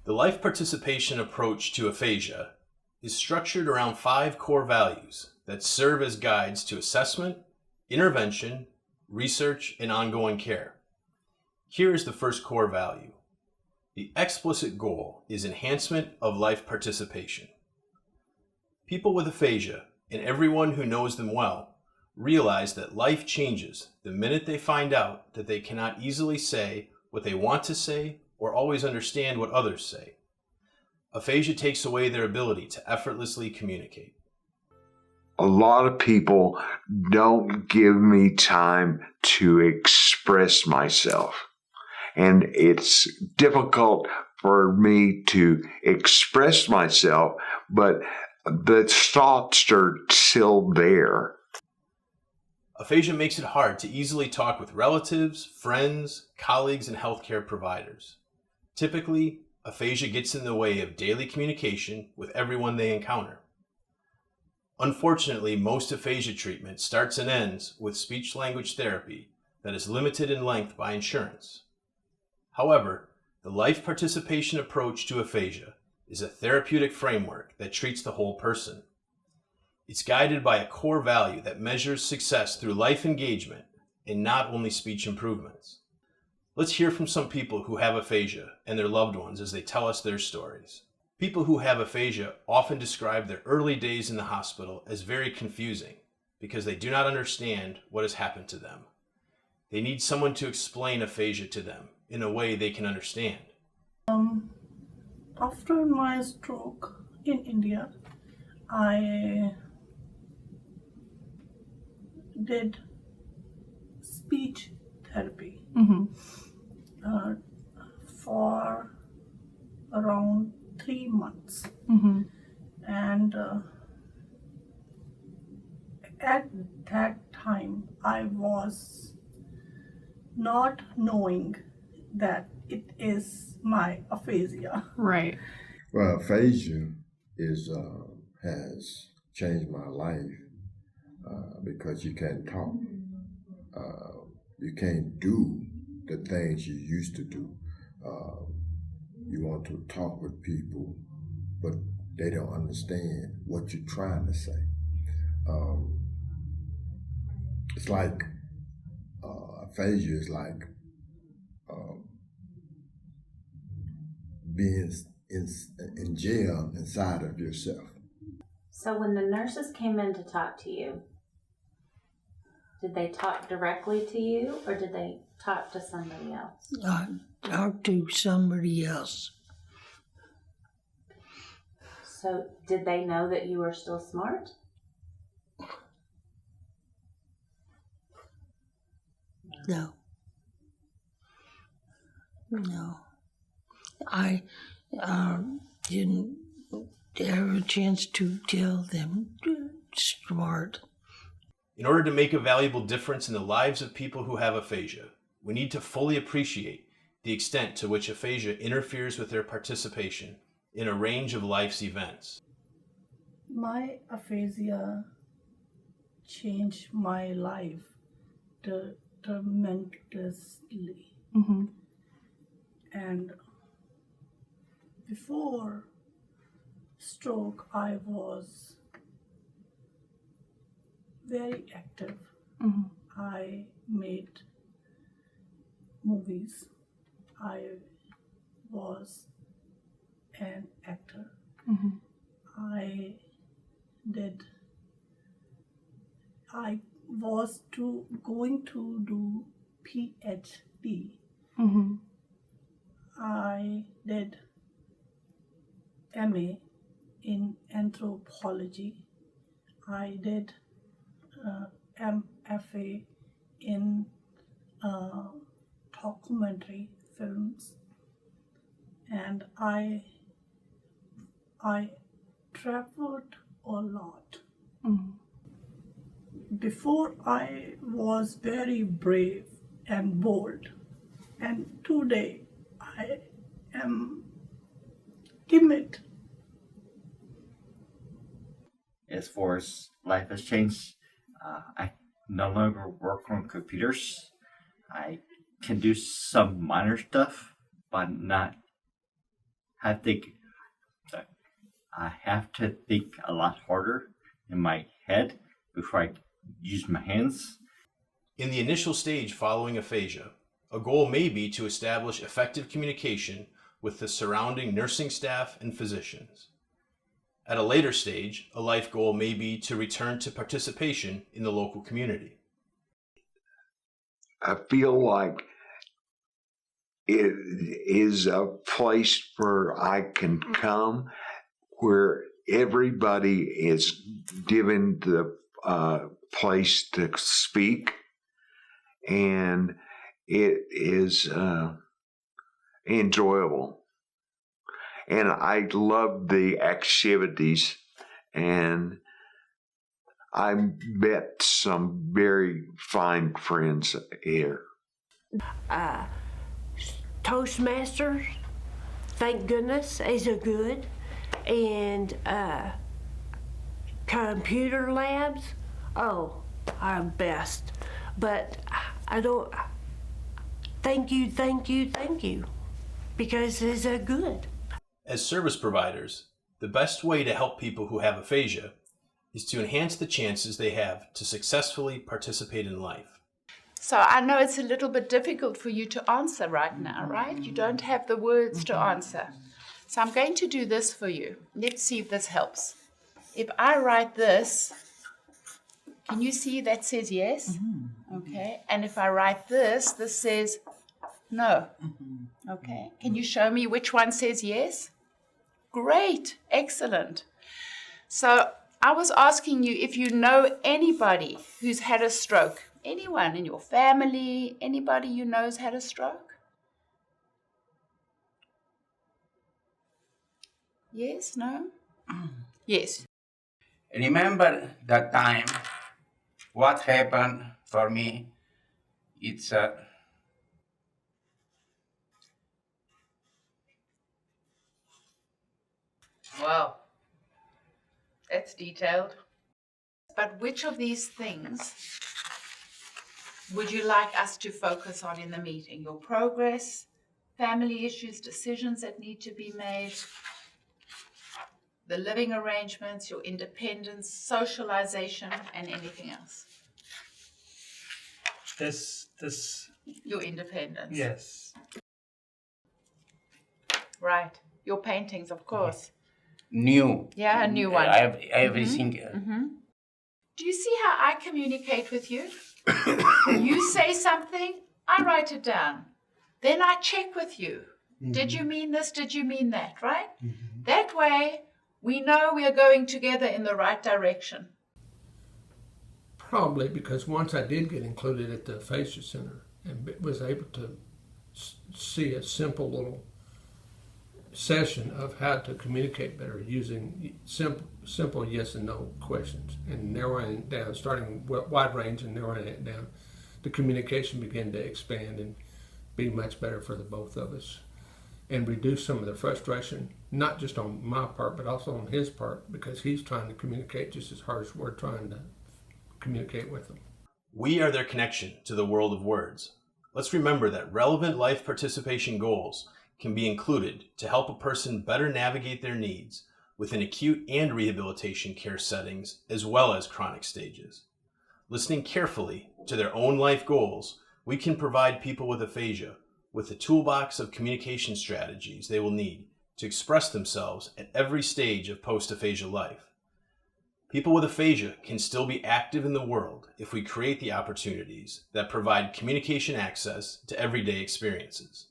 The life participation approach to aphasia is structured around 5 core values that serve as guides to assessment, intervention, research, and ongoing care. Here is the first core value. The explicit goal is enhancement of life participation. People with aphasia, and everyone who knows them well, realize that life changes the minute they find out that they cannot easily say what they want to say or always understand what others say. Aphasia takes away their ability to effortlessly communicate. A lot of people don't give me time to express myself. And it's difficult for me to express myself, but the thoughts are still there. Aphasia makes it hard to easily talk with relatives, friends, colleagues, and healthcare providers. Typically, aphasia gets in the way of daily communication with everyone they encounter. Unfortunately, most aphasia treatment starts and ends with speech-language therapy that is limited in length by insurance. However, the life participation approach to aphasia is a therapeutic framework that treats the whole person. It's guided by a core value that measures success through life engagement and not only speech improvements. Let's hear from some people who have aphasia and their loved ones as they tell us their stories. People who have aphasia often describe their early days in the hospital as very confusing because they do not understand what has happened to them. They need someone to explain aphasia to them in a way they can understand. After my stroke in India, I did speech therapy for around 3 months. And at that time, I was not knowing that it is my aphasia. Right. Well, aphasia has changed my life because you can't talk. You can't do the things you used to do. You want to talk with people, but they don't understand what you're trying to say. It's like aphasia is like being in jail inside of yourself. So when the nurses came in to talk to you, did they talk directly to you or did they talk to somebody else? I talked to somebody else. So did they know that you were still smart? No. I didn't have a chance to tell them smart. In order to make a valuable difference in the lives of people who have aphasia, we need to fully appreciate the extent to which aphasia interferes with their participation in a range of life's events. My aphasia changed my life tremendously. And before stroke, I was very active. I made movies. I was an actor. I was going to do PhD. I did MA in anthropology. I did MFA in documentary films, and I traveled a lot. Before I was very brave and bold, and today I am timid. As far as life has changed, I no longer work on computers. I can do some minor stuff, but not I think I have to think a lot harder in my head before I use my hands. In the initial stage following aphasia, a goal may be to establish effective communication with the surrounding nursing staff and physicians. At a later stage, a life goal may be to return to participation in the local community. I feel like it is a place where I can come where everybody is given the place to speak, and it is enjoyable. And I love the activities, and I met some very fine friends here. Toastmasters, thank goodness, is a good, and computer labs, oh, are best. But I don't, thank you, because it's a good. As service providers, the best way to help people who have aphasia is to enhance the chances they have to successfully participate in life. So I know it's a little bit difficult for you to answer right now, right? You don't have the words to answer. So I'm going to do this for you. Let's see if this helps. If I write this, can you see that says yes? Okay. And if I write this, this says no. Okay. Can you show me which one says yes? Great. Excellent. So I was asking you if you know anybody who's had a stroke. Anyone in your family, anybody you know has had a stroke? Yes, no? Yes. Remember that time, what happened for me, it's Wow. That's detailed. But which of these things would you like us to focus on in the meeting? Your progress, family issues, decisions that need to be made, the living arrangements, your independence, socialization, and anything else? This. Your independence. Yes. Right. Your paintings, of course. new. Yeah, a new one. I have everything. Do you see how I communicate with you? You say something, I write it down. Then I check with you. Did you mean this? Did you mean that? Right? That way, we know we are going together in the right direction. Probably because once I did get included at the Aphasia Center and was able to see a simple little session of how to communicate better using simple yes and no questions and narrowing it down, starting wide range and narrowing it down, the communication began to expand and be much better for the both of us and reduce some of the frustration, not just on my part, but also on his part, because he's trying to communicate just as hard as we're trying to communicate with him. We are their connection to the world of words. Let's remember that relevant life participation goals can be included to help a person better navigate their needs within acute and rehabilitation care settings as well as chronic stages. Listening carefully to their own life goals, we can provide people with aphasia with a toolbox of communication strategies they will need to express themselves at every stage of post-aphasia life. People with aphasia can still be active in the world if we create the opportunities that provide communication access to everyday experiences.